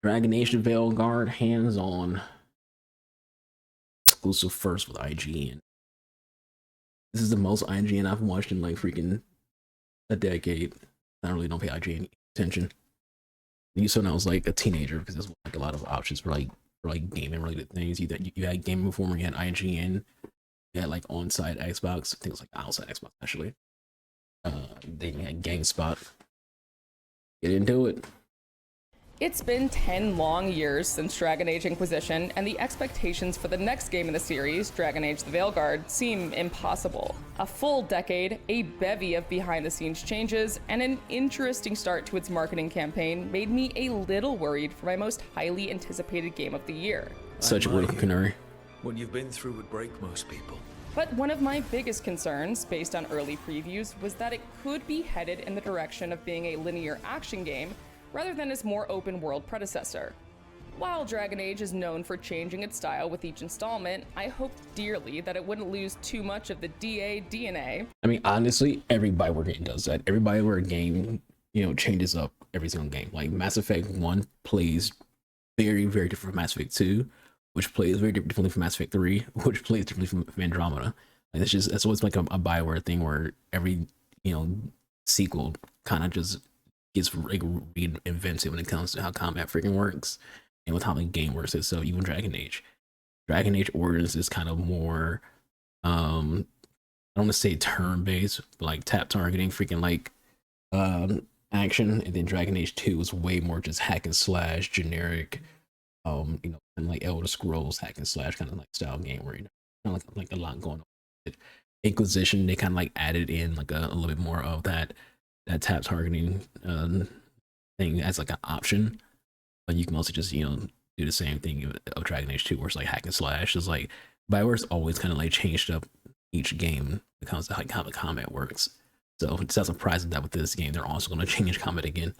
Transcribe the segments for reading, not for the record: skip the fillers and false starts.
Dragon Age The Veilguard, hands-on, exclusive first with IGN. This is the most IGN I've watched in like freaking a decade. I really don't pay IGN attention. I used to when I was like a teenager because there's like a lot of options for like gaming related things. You had Game Informer, you had IGN, you had like on-site Xbox, I think it was like outside Xbox actually. Then you had GameSpot. Get into it. It's been 10 long years since Dragon Age Inquisition, and the expectations for the next game in the series, Dragon Age The Veilguard, seem impossible. A full decade, a bevy of behind-the-scenes changes, and an interesting start to its marketing campaign made me a little worried for my most highly anticipated game of the year. Such a political canary. What you've been through would break most people. But one of my biggest concerns, based on early previews, was that it could be headed in the direction of being a linear action game rather than its more open-world predecessor. While Dragon Age is known for changing its style with each installment, I hoped dearly that it wouldn't lose too much of the DA DNA. I mean, honestly, every Bioware game does that. Every Bioware game, changes up every single game. Like Mass Effect 1 plays very, very different from Mass Effect 2, which plays very differently from Mass Effect 3, which plays differently from Andromeda. Like that's always like a Bioware thing where every, sequel kind of just gets like reinvented when it comes to how combat freaking works and with how the game works. So even Dragon Age Origins is kind of more I don't want to say turn-based, but like tap targeting freaking like action, and then Dragon Age 2 is way more just hack and slash generic and like Elder Scrolls hack and slash kind of like style game where kind of like a lot going on. Inquisition, they kind of like added in like a little bit more of that tap targeting thing as like an option, but you can also just do the same thing of Dragon Age 2 where it's like hack and slash. It's like Bioware's always kind of like changed up each game when it comes to like how the combat works. So it's not surprising that with this game they're also going to change combat again.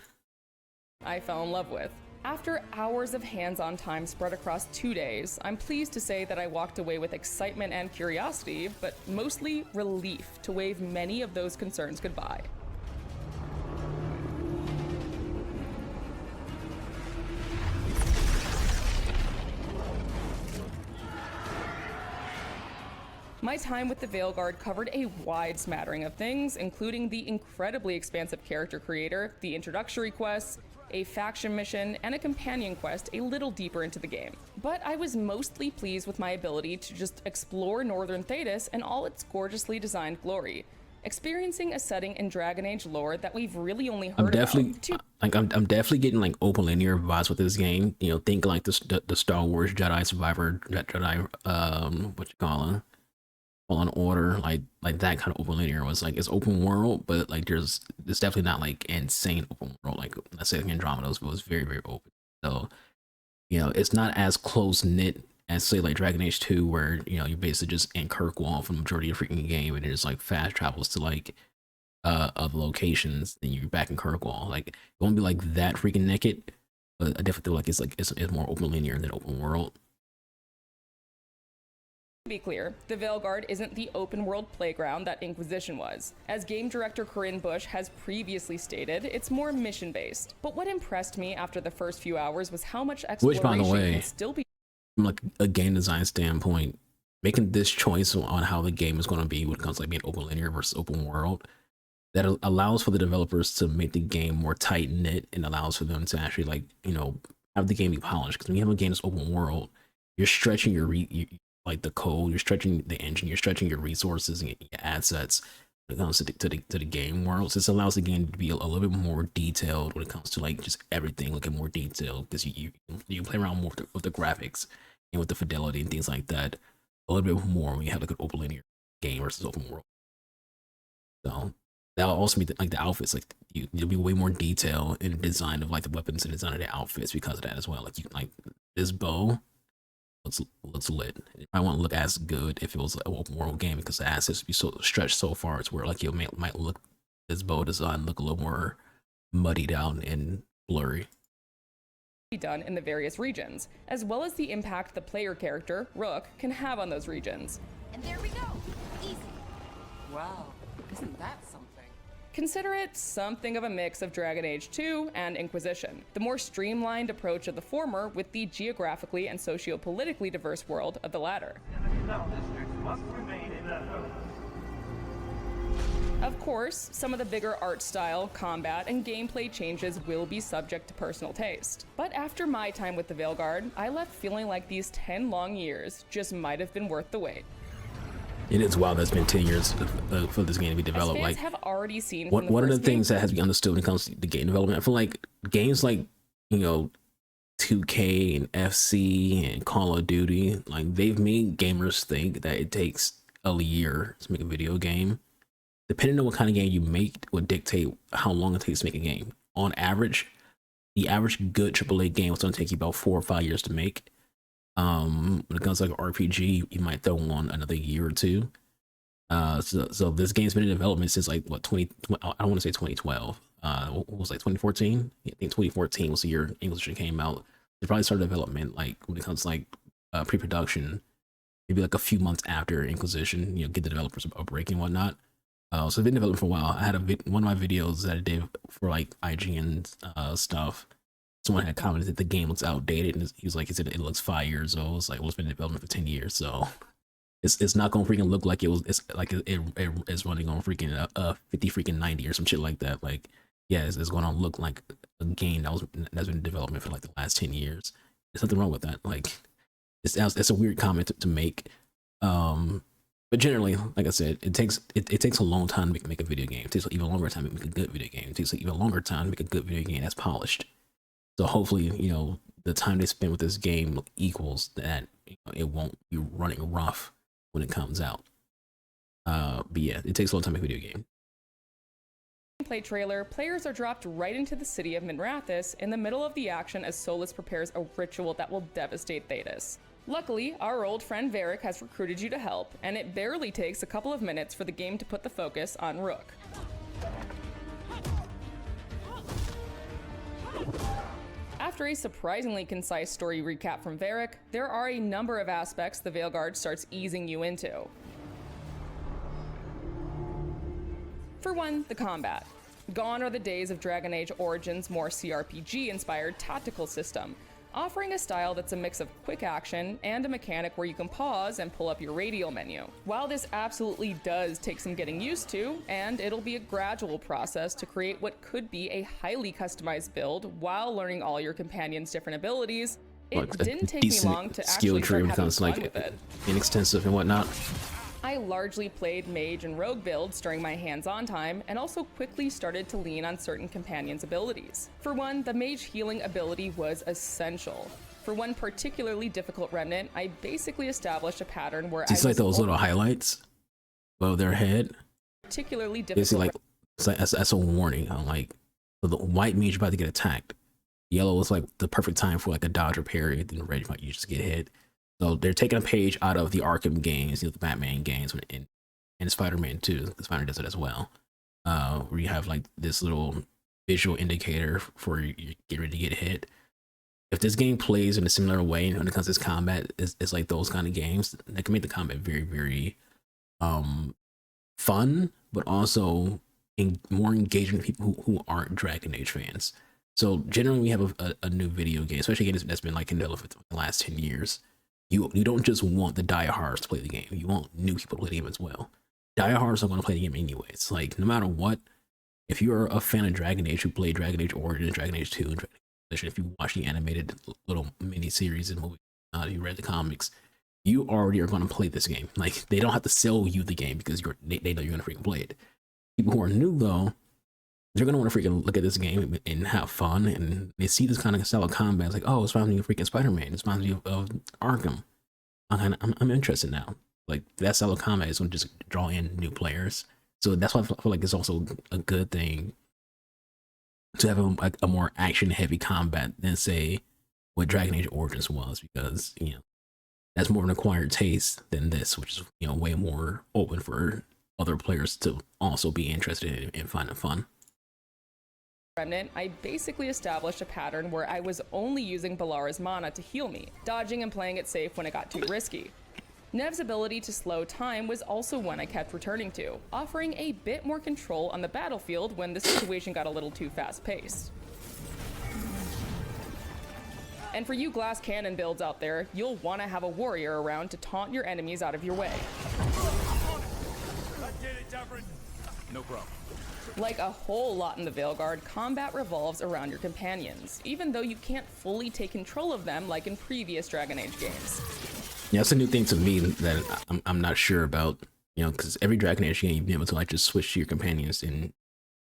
I fell in love with. After hours of hands-on time spread across 2 days, I'm pleased to say that I walked away with excitement and curiosity, but mostly relief to wave many of those concerns goodbye. My time with the Veilguard covered a wide smattering of things, including the incredibly expansive character creator, the introductory quests, a faction mission, and a companion quest a little deeper into the game. But I was mostly pleased with my ability to just explore Northern Thedas and all its gorgeously designed glory, experiencing a setting in Dragon Age lore that we've really only heard about. I'm definitely getting like open linear vibes with this game. Think like the Star Wars Jedi Survivor, Jedi what you call it, Fallen Order, like that kind of open linear. Was like it's open world, but like it's definitely not like insane open world. Like let's say like Andromeda was very, very open. So it's not as close knit as say like Dragon Age 2, where you're basically just in Kirkwall for the majority of the freaking game, and there's like fast travels to like other locations, then you're back in Kirkwall. Like it won't be like that freaking naked, but I definitely feel like it's more open linear than open world. To be clear, the Veilguard isn't the open-world playground that Inquisition was. As game director Corinne Bush has previously stated, it's more mission-based. But what impressed me after the first few hours was how much exploration Which, by the way, can still be. From like a game design standpoint, making this choice on how the game is going to be when it comes to like being open linear versus open world, that allows for the developers to make the game more tight knit and allows for them to actually like have the game be polished. Because when you have a game that's open world, you're stretching your like the code, you're stretching the engine, you're stretching your resources and your assets when it comes to the game world. So this allows the game to be a little bit more detailed when it comes to like just everything, look at more detail, because you play around more with the graphics and with the fidelity and things like that a little bit more when you have like an open linear game versus open world. So that'll also be like the outfits, like you'll be way more detail in the design of like the weapons and design of the outfits because of that as well. Like you like this bow looks lit. It might want to look as good if it was an open world game because the assets would be so stretched so far to where like you might look this bow design look a little more muddied out and blurry. Be done in the various regions, as well as the impact the player character, Rook, can have on those regions. And there we go. Easy. Wow, isn't that something? Consider it something of a mix of Dragon Age 2 and Inquisition, the more streamlined approach of the former with the geographically and socio-politically diverse world of the latter. Of course, some of the bigger art style, combat, and gameplay changes will be subject to personal taste. But after my time with the Veilguard, I left feeling like these 10 long years just might have been worth the wait. It is wild that it's been 10 years for this game to be developed. As fans Like, have already seen one of the things that has to be understood when it comes to the game development, I feel like games like, you know, 2K and FC and Call of Duty, like they've made gamers think that it takes a year to make a video game. Depending on what kind of game you make would dictate how long it takes to make a game. On average, the average good AAA game was going to take you about 4 or 5 years to make. When it comes to like RPG, you might throw on another year or two. So this game's been in development since like what, I don't want to say 2012. What was like 2014? I think 2014 was the year Inquisition came out. They probably started development like when it comes to like pre-production, maybe like a few months after Inquisition. You know, get the developers a break and whatnot. So it's been developing for a while. I had one of my videos that I did for like IGN stuff. Someone had commented that the game looks outdated, and he said it looks 5 years old. It's like, well, it's been in development for 10 years, so it's not gonna freaking look like it was. It's like it's running on freaking 50-90 or some shit like that. Like, yeah, it's going to look like a game that's been in development for like the last 10 years. There's nothing wrong with that. Like, it's a weird comment to make. But generally, like I said, it takes a long time to make a video game. It takes even longer time to make a good video game. It takes even longer time to make a good video game that's polished. So hopefully, you know, the time they spend with this game equals that. You know, it won't be running rough when it comes out. But yeah, it takes a long time to make a video game. Gameplay trailer, players are dropped right into the city of Minrathous in the middle of the action as Solus prepares a ritual that will devastate Thetis. Luckily, our old friend Varric has recruited you to help, and it barely takes a couple of minutes for the game to put the focus on Rook. After a surprisingly concise story recap from Varric, there are a number of aspects the Veilguard starts easing you into. For one, the combat. Gone are the days of Dragon Age Origins' more CRPG-inspired tactical system, offering a style that's a mix of quick action and a mechanic where you can pause and pull up your radial menu. While this absolutely does take some getting used to, and it'll be a gradual process to create what could be a highly customized build while learning all your companions' different abilities, it didn't take me long to actually start having fun with it. Inexpensive and whatnot. I largely played mage and rogue builds during my hands-on time, and also quickly started to lean on certain companions' abilities. For one, the mage healing ability was essential. For one particularly difficult remnant, I basically established a pattern where it's like those little highlights above their head. Particularly difficult. Basically, like it's like that's a warning. Like, so the white mage about to get attacked. Yellow is like the perfect time for like a dodge or parry. Then red you just get hit. So they're taking a page out of the Arkham games, you know, the Batman games, and Spider-Man 2. The Spider does it as well, where you have like this little visual indicator for you get ready to get hit. If this game plays in a similar way when it comes to this combat, it's like those kind of games that can make the combat very, very fun, but also more engaging to people who aren't Dragon Age fans. So generally, we have a new video game, especially a game that's been like in development for the last 10 years. You don't just want the diehards to play the game. You want new people to play the game as well. Diehards are going to play the game anyway. It's like, no matter what, if you're a fan of Dragon Age, who played Dragon Age Origins, Dragon Age 2, and Dragon Age, if you watch the animated little mini series and movie, you read the comics, you already are going to play this game. Like, they don't have to sell you the game because they know you're going to freaking play it. People who are new, though, they're going to want to freaking look at this game and have fun, and they see this kind of style of combat. It's like, oh, it's reminds me of freaking Spider-Man. It reminds me of Arkham. I'm interested now. Like, that style of combat is going to just draw in new players. So that's why I feel like it's also a good thing to have a more action-heavy combat than, say, what Dragon Age Origins was, because, you know, that's more of an acquired taste than this, which is, you know, way more open for other players to also be interested in finding fun. Remnant, I basically established a pattern where I was only using Balara's mana to heal me, dodging and playing it safe when it got too risky. Nev's ability to slow time was also one I kept returning to, offering a bit more control on the battlefield when the situation got a little too fast-paced. And for you glass cannon builds out there, you'll want to have a warrior around to taunt your enemies out of your way. I did it, Davrin. No problem. Like a whole lot in the Veilguard, combat revolves around your companions, even though you can't fully take control of them like in previous Dragon Age games. Yeah, that's a new thing to me that I'm not sure about, you know, because every Dragon Age game you've been able to like just switch to your companions and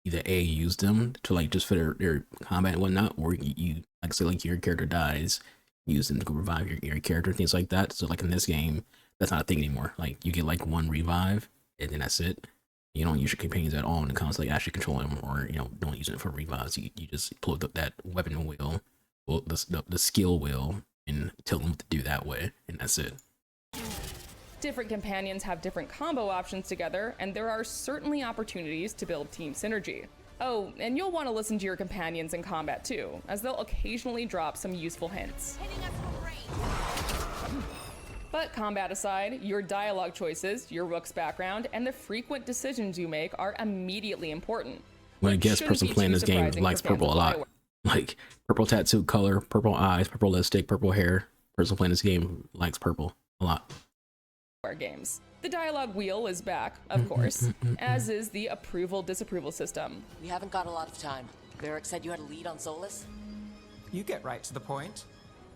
either A, use them to like just for their combat and whatnot, or you like say like your character dies, use them to revive your character, things like that. So like in this game, that's not a thing anymore. Like you get like one revive and then that's it. You don't use your companions at all when it comes to like actually controlling them, or you know, don't use it for revives. You just pull up that weapon wheel, well, the skill wheel, and tell them what to do that way, and that's it. Different companions have different combo options together, and there are certainly opportunities to build team synergy. Oh, and you'll want to listen to your companions in combat too, as they'll occasionally drop some useful hints. But combat aside, your dialogue choices, your rook's background, and the frequent decisions you make are immediately important. When I guess person playing this game likes purple a lot. Like purple tattoo color, purple eyes, purple lipstick, purple hair. Person playing this game likes purple a lot. Games. The dialogue wheel is back, of course, as is the approval-disapproval system. We haven't got a lot of time. Varric said you had a lead on Solus? You get right to the point.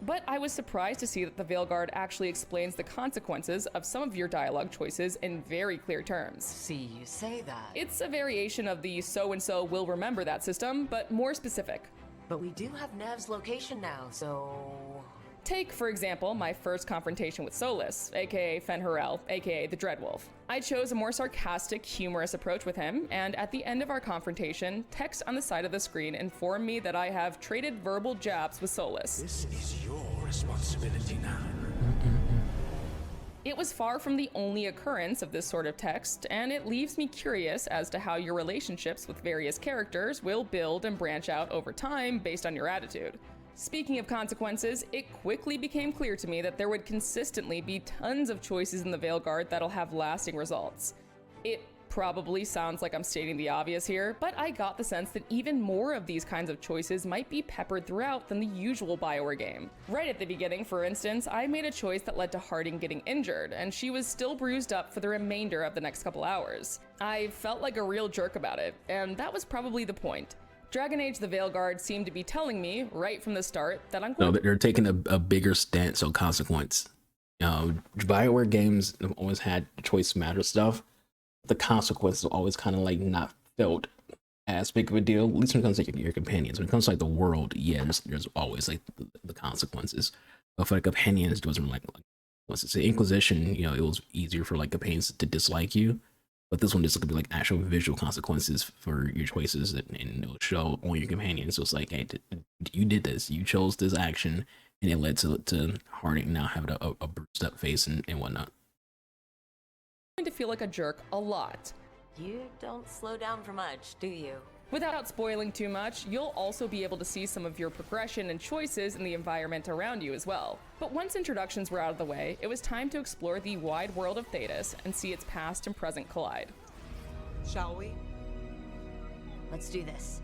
But I was surprised to see that the Veilguard actually explains the consequences of some of your dialogue choices in very clear terms. See, you say that. It's a variation of the so-and-so will remember that system, but more specific. But we do have Nev's location now, so... Take, for example, my first confrontation with Solus, aka Fen'Harel, aka the Dreadwolf. I chose a more sarcastic, humorous approach with him, and at the end of our confrontation, text on the side of the screen informed me that I have traded verbal jabs with Solus. This is your responsibility now. It was far from the only occurrence of this sort of text, and it leaves me curious as to how your relationships with various characters will build and branch out over time based on your attitude. Speaking of consequences, it quickly became clear to me that there would consistently be tons of choices in the Veilguard that'll have lasting results. It probably sounds like I'm stating the obvious here, but I got the sense that even more of these kinds of choices might be peppered throughout than the usual BioWare game. Right at the beginning, for instance, I made a choice that led to Harding getting injured, and she was still bruised up for the remainder of the next couple hours. I felt like a real jerk about it, and that was probably the point. Dragon Age The Veilguard seemed to be telling me, right from the start, that I'm going No, they're taking a bigger stance on consequence. BioWare games have always had choice matter stuff. The consequences are always kind of like not felt as big of a deal, at least when it comes to your companions. When it comes to like the world, yeah, there's always like the consequences. But for like companions, it wasn't like once it's the Inquisition, you know, it was easier for like companions to dislike you. But this one just could be like actual visual consequences for your choices, and it'll show on your companions. So it's like, hey, you did this, you chose this action, and it led to Harding now having a bruised up face and whatnot. I'm going to feel like a jerk a lot. You don't slow down for much, do you? Without spoiling too much, you'll also be able to see some of your progression and choices in the environment around you as well. But once introductions were out of the way, it was time to explore the wide world of Thedas and see its past and present collide. Shall we? Let's do this.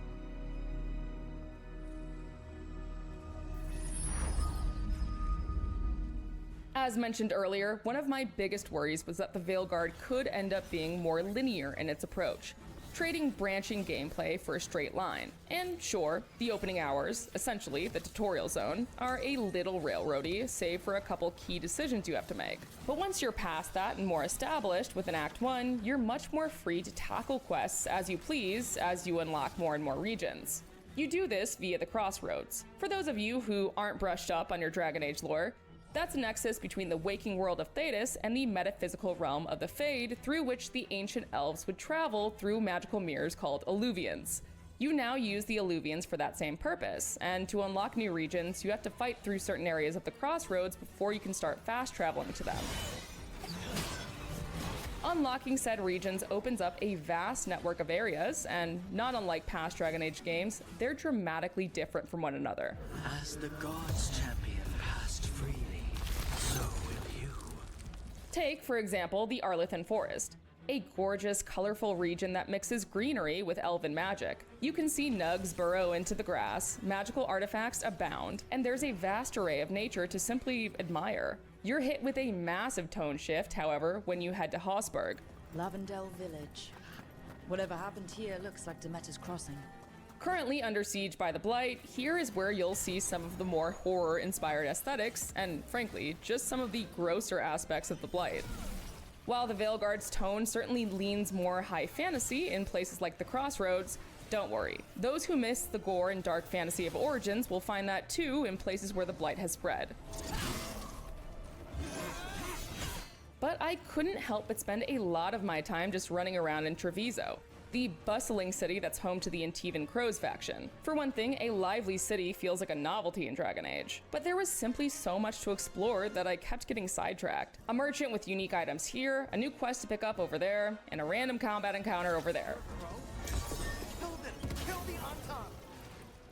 As mentioned earlier, one of my biggest worries was that the Veilguard could end up being more linear in its approach, trading branching gameplay for a straight line. And sure, the opening hours, essentially the tutorial zone, are a little railroady, save for a couple key decisions you have to make. But once you're past that and more established within Act 1, you're much more free to tackle quests as you please as you unlock more and more regions. You do this via the Crossroads. For those of you who aren't brushed up on your Dragon Age lore, that's a nexus between the waking world of Thedas and the metaphysical realm of the Fade, through which the ancient elves would travel through magical mirrors called Alluvians. You now use the Alluvians for that same purpose, and to unlock new regions, you have to fight through certain areas of the Crossroads before you can start fast traveling to them. Unlocking said regions opens up a vast network of areas, and not unlike past Dragon Age games, they're dramatically different from one another. As the gods champion passed freely, so will you. Take, for example, the Arlethan Forest, a gorgeous, colorful region that mixes greenery with elven magic. You can see nugs burrow into the grass, magical artifacts abound, and there's a vast array of nature to simply admire. You're hit with a massive tone shift, however, when you head to Hossberg. Lavendel Village. Whatever happened here looks like Demeter's Crossing. Currently under siege by the Blight, here is where you'll see some of the more horror-inspired aesthetics, and frankly, just some of the grosser aspects of the Blight. While the Veilguard's tone certainly leans more high fantasy in places like the Crossroads, don't worry. Those who miss the gore and dark fantasy of Origins will find that too in places where the Blight has spread. But I couldn't help but spend a lot of my time just running around in Treviso, the bustling city that's home to the Antivan Crows faction. For one thing, a lively city feels like a novelty in Dragon Age, but there was simply so much to explore that I kept getting sidetracked. A merchant with unique items here, a new quest to pick up over there, and a random combat encounter over there.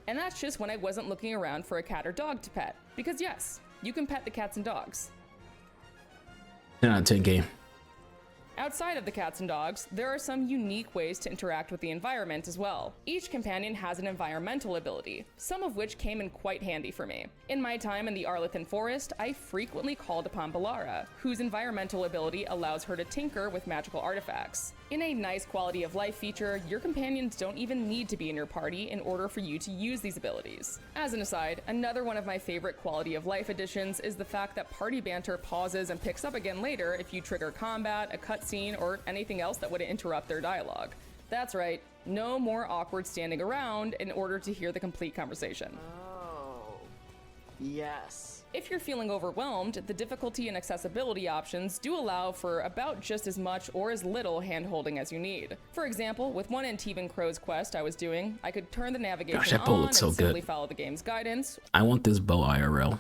And that's just when I wasn't looking around for a cat or dog to pet, because yes, you can pet the cats and dogs. 10 out of 10 game. Outside of the cats and dogs, there are some unique ways to interact with the environment as well. Each companion has an environmental ability, some of which came in quite handy for me. In my time in the Arlethan Forest, I frequently called upon Balara, whose environmental ability allows her to tinker with magical artifacts. In a nice quality of life feature, your companions don't even need to be in your party in order for you to use these abilities. As an aside, another one of my favorite quality of life additions is the fact that party banter pauses and picks up again later if you trigger combat, a cutscene, or anything else that would interrupt their dialogue. That's right, no more awkward standing around in order to hear the complete conversation. Oh, yes. If you're feeling overwhelmed, the difficulty and accessibility options do allow for about just as much or as little hand-holding as you need. For example, with one Antivan Crow's quest I was doing, I could turn the navigation on and simply follow the game's guidance. I want this bow IRL.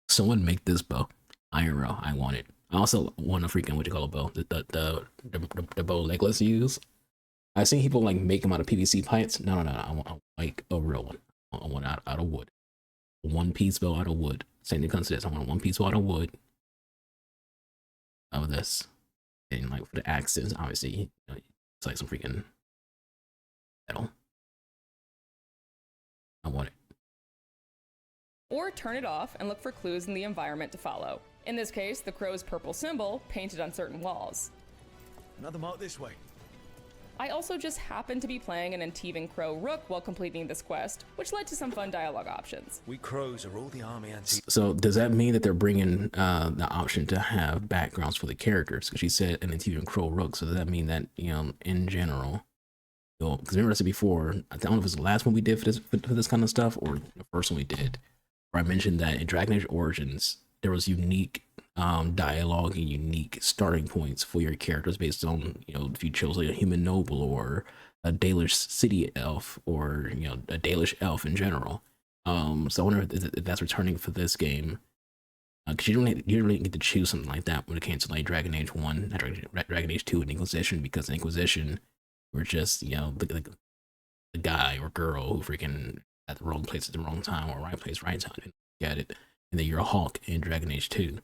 Someone make this bow IRL. I want it. I also want a freaking, what you call a bow, the bow legless use. I've seen people like make them out of PVC pipes. No. I want like a real one. I want out of wood. One piece bow out of wood. Same thing comes to this. I want a one piece bow out of wood. Of this. And like for the axes, obviously, you know, it's like some freaking metal. I want it. Or turn it off and look for clues in the environment to follow. In this case, the crow's purple symbol painted on certain walls. Another mark this way. I also just happened to be playing an Antivan Crow Rook while completing this quest, which led to some fun dialogue options. We crows are all the army anti. So does that mean that they're bringing the option to have backgrounds for the characters? Because she said an Antivan Crow Rook. So does that mean that, you know, in general, you know, because remember I said before, I don't know if it's the last one we did for this kind of stuff or the first one we did, where I mentioned that in Dragon Age Origins, there was unique dialogue and unique starting points for your characters based on, you know, if you chose like a human noble or a Dalish city elf or, you know, a Dalish elf in general. So I wonder if that's returning for this game, because you don't really get to choose something like that when it came to like Dragon Age 1, Dragon Age 2 and Inquisition, because Inquisition were just, you know, the guy or girl who freaking at the wrong place at the wrong time or right place, right time, and get it. And then you're a Hawk in Dragon Age 2.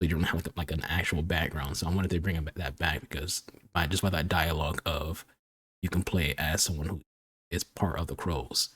So you don't have like an actual background. So I wonder if they bring that back, because by that dialogue of you can play as someone who is part of the Crows.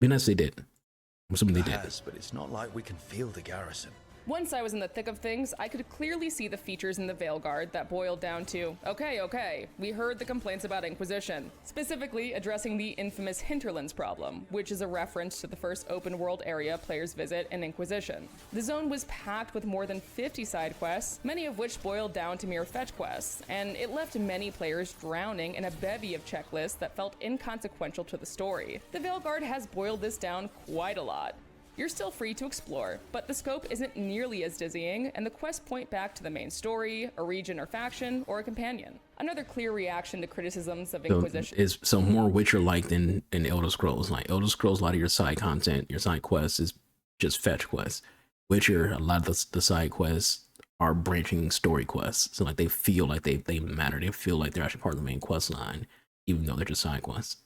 Be nice if they did. I'm assuming they did. But it's not like we can feel the garrison. Once I was in the thick of things, I could clearly see the features in the Veilguard that boiled down to, okay, we heard the complaints about Inquisition, specifically addressing the infamous Hinterlands problem, which is a reference to the first open world area players visit in Inquisition. The zone was packed with more than 50 side quests, many of which boiled down to mere fetch quests, and it left many players drowning in a bevy of checklists that felt inconsequential to the story. The Veilguard has boiled this down quite a lot. You're still free to explore, but the scope isn't nearly as dizzying, and the quests point back to the main story, a region or faction, or a companion. Another clear reaction to criticisms of Inquisition. So more Witcher-like than Elder Scrolls. Like Elder Scrolls, a lot of your side content, your side quests is just fetch quests. Witcher, a lot of the side quests are branching story quests. So like they feel like they matter. They feel like they're actually part of the main quest line, even though they're just side quests.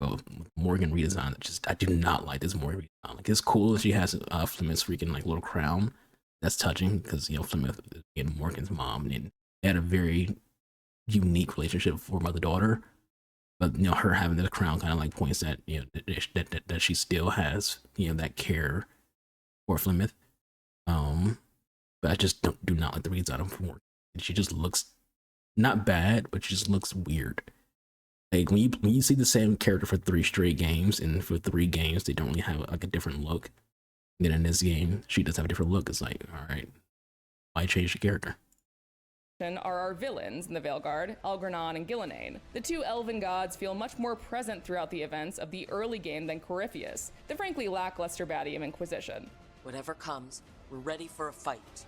So Morgan redesign, I do not like this Morgan redesign. Like it's cool that she has Fleming's freaking like little crown that's touching because Flemeth and Morgan's mom, and they had a very unique relationship for mother-daughter. But her having the crown kind of like points that that she still has that care for Flemeth. But I just do not like the redesign of Morgan. She just looks not bad, but she just looks weird. Like when you see the same character for 3 straight games, and for 3 games they don't really have like a different look. And then in this game, she does have a different look. It's like, all right, why change the character? Are our villains in the Veilguard, Algernon and Gillenane. The 2 elven gods feel much more present throughout the events of the early game than Corypheus, the frankly lackluster baddie of Inquisition. Whatever comes, we're ready for a fight.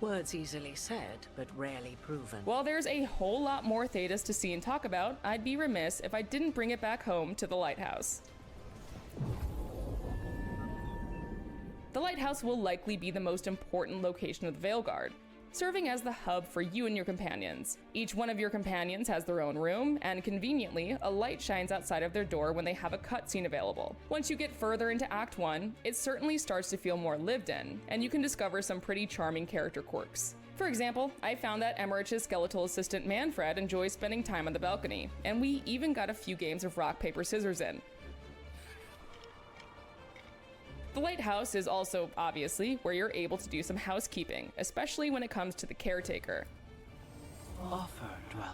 Words easily said, but rarely proven. While there's a whole lot more Thedas to see and talk about, I'd be remiss if I didn't bring it back home to the Lighthouse. The Lighthouse will likely be the most important location of the Veilguard, serving as the hub for you and your companions. Each one of your companions has their own room, and conveniently, a light shines outside of their door when they have a cutscene available. Once you get further into Act 1, it certainly starts to feel more lived in, and you can discover some pretty charming character quirks. For example, I found that Emmerich's skeletal assistant Manfred enjoys spending time on the balcony, and we even got a few games of rock, paper, scissors in. The Lighthouse is also, obviously, where you're able to do some housekeeping, especially when it comes to the caretaker. Offer, dweller.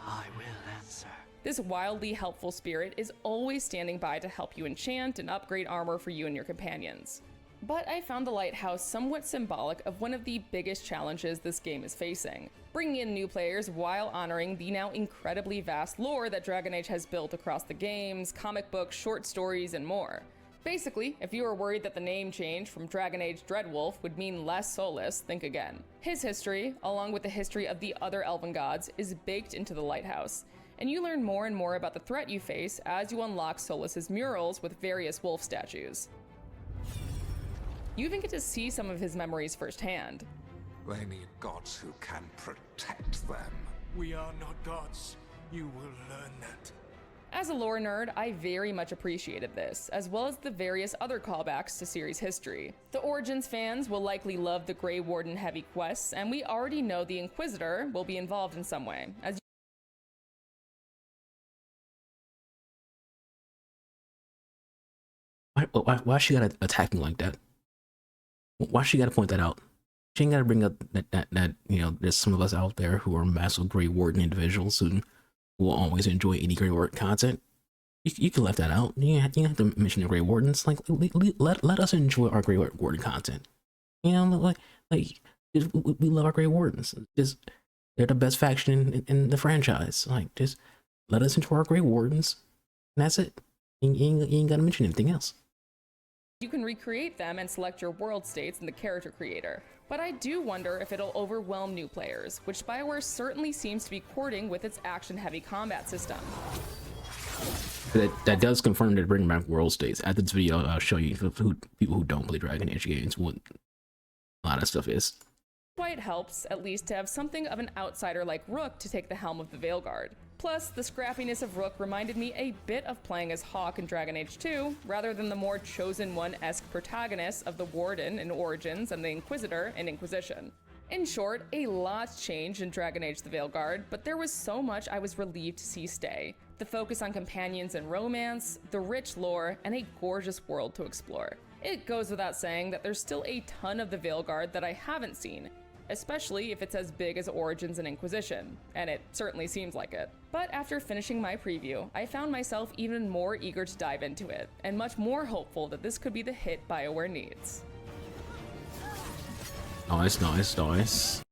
I will answer. This wildly helpful spirit is always standing by to help you enchant and upgrade armor for you and your companions. But I found the Lighthouse somewhat symbolic of one of the biggest challenges this game is facing: bringing in new players while honoring the now incredibly vast lore that Dragon Age has built across the games, comic books, short stories, and more. Basically, if you were worried that the name change from Dragon Age Dreadwolf would mean less Solas, think again. His history, along with the history of the other elven gods, is baked into the Lighthouse, and you learn more and more about the threat you face as you unlock Solas's murals with various wolf statues. You even get to see some of his memories firsthand. They need gods who can protect them. We are not gods. You will learn that. As a lore nerd, I very much appreciated this, as well as the various other callbacks to series history. The Origins fans will likely love the Grey Warden heavy quests, and we already know the Inquisitor will be involved in some way. Why she gotta attack me like that? Why she gotta point that out? She ain't gotta bring up that there's some of us out there who are massive Grey Warden individuals who will always enjoy any Grey Warden content. You can left that out. You have to mention the Grey Wardens. Like let us enjoy our Grey Warden content. We love our Grey Wardens. They're the best faction in the franchise. Like, just let us enjoy our Grey Wardens, and that's it. You ain't gotta mention anything else. You can recreate them and select your world states in the character creator. But I do wonder if it'll overwhelm new players, which BioWare certainly seems to be courting with its action-heavy combat system. That does confirm that bringing back world states. After this video, I'll show you people who don't play Dragon Age games what a lot of stuff is. Why it helps, at least, to have something of an outsider like Rook to take the helm of the Veilguard. Plus, the scrappiness of Rook reminded me a bit of playing as Hawke in Dragon Age 2, rather than the more Chosen One-esque protagonists of the Warden in Origins and the Inquisitor in Inquisition. In short, a lot's changed in Dragon Age The Veilguard, but there was so much I was relieved to see stay. The focus on companions and romance, the rich lore, and a gorgeous world to explore. It goes without saying that there's still a ton of the Veilguard that I haven't seen, especially if it's as big as Origins and Inquisition, and it certainly seems like it. But after finishing my preview, I found myself even more eager to dive into it, and much more hopeful that this could be the hit BioWare needs. Nice.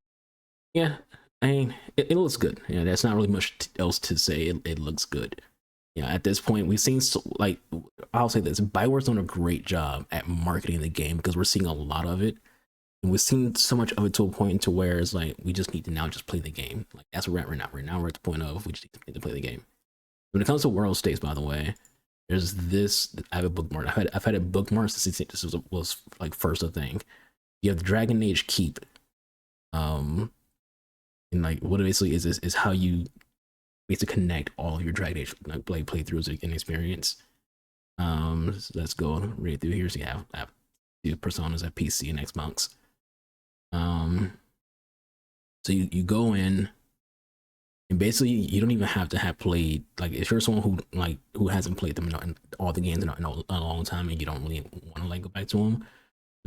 Yeah, I mean, it looks good. Yeah, there's not really much else to say. It looks good. Yeah, at this point, we've seen, I'll say this, BioWare's done a great job at marketing the game because we're seeing a lot of it. And we've seen so much of it to a point to where it's like, we just need to now just play the game. Like, that's where we're at right now. Right now, we're at the point of, we just need to play the game. When it comes to world states, by the way, there's this, I have a bookmark. I've had it bookmarked since this was like first a thing. You have the Dragon Age Keep. And like, what it basically is how you basically connect all of your Dragon Age playthroughs and experience. So let's go right through here. So you have the personas at PC and Xbox. So you go in, and basically you don't even have to have played, like if you're someone who hasn't played them in all the games in a long time and you don't really want to like go back to them.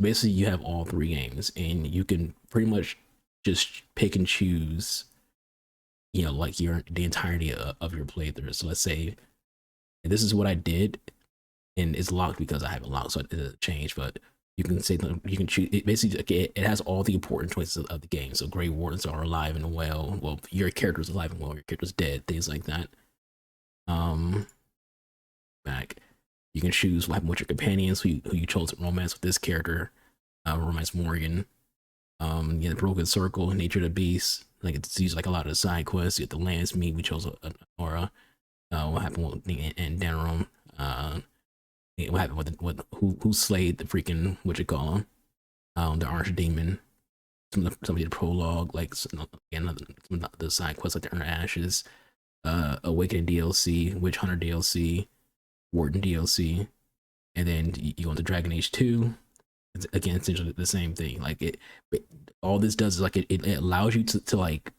Basically you have all 3 games and you can pretty much just pick and choose, you know, like the entirety of your playthrough. So let's say this is what I did, and it's locked because I have it locked, so it doesn't change. But you can say that you can choose it. Basically, it has all the important choices of the game. So Grey Wardens are alive and well. Well, your character's alive and well. Your character's dead. Things like that. Back. You can choose what happened with your companions, who you chose to romance with this character, romance Morgan. You have the Broken Circle, Nature of the Beast. Like it's used like a lot of the side quests. You get the Lance Meet, we chose Aura. What happened with in Denerim? What happened with who slayed the freaking the Archdemon? Some of the prologue, like again, some of the side quests like the Inner Ashes, Awakening DLC, Witch Hunter DLC, Warden DLC, and then you go into Dragon Age 2. It's, again, essentially the same thing. Like it all this does is like it allows you to like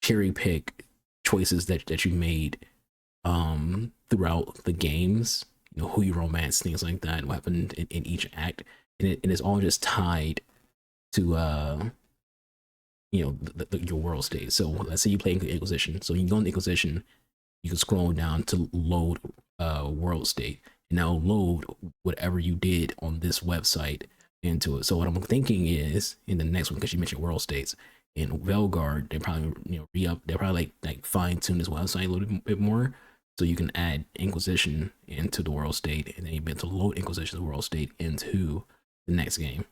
cherry pick choices that you made throughout the games, you know, who you romance, things like that, what happened in each act, and it's all just tied to you know, your world state. So let's say you play Inquisition, so you can go in Inquisition, you can scroll down to load world state, and now load whatever you did on this website into it. So what I'm thinking is in the next one, because you mentioned world states, in Veilguard, they probably, you know, they'll probably like fine tune this website a little bit more, so you can add Inquisition into the world state, and then you be able to load Inquisition's world state into the next game.